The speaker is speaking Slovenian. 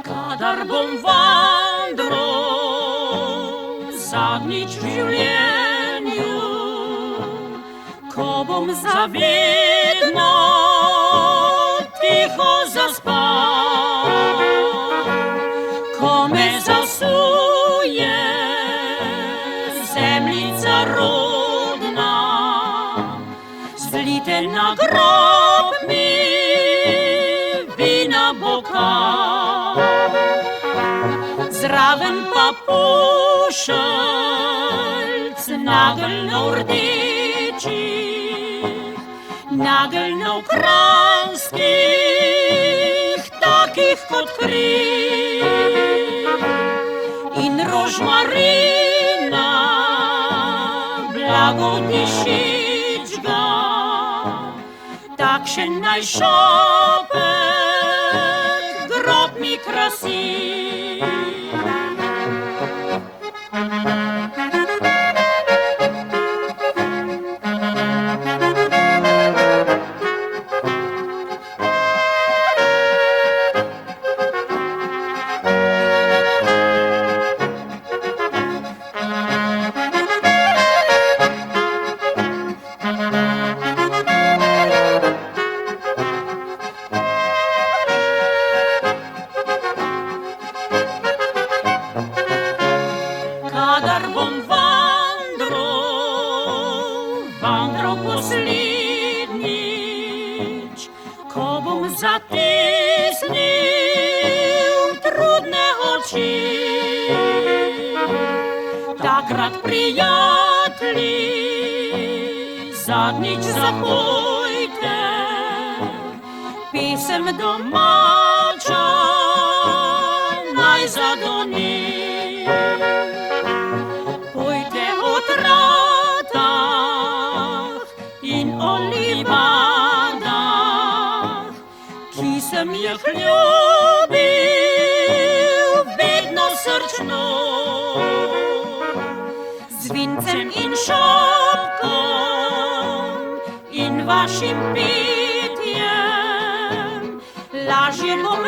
Kadar bom vandral zadnjič v življenju, ko bom zavedno tiho zaspal, ko me zasuje zemljica rodna, zlite na grob mi vina bokal, zraven pa pošaljc nageljnov rdečih, nageljnov kranjskih, takih kot kri, in rožmarina blago dišeč ga, takšen naj šopek grob mi krasi. Kadar bom vandral poslednjič, ko bom zatisnil trudne oči, takrat, prijatelji, zadnjič zapojte pesem domača, naj zadoni. Pojte o tratah in o livadah, ki sem jih ljubil vedno srčno, z vincem in šopkom in vašim petjem lažje bom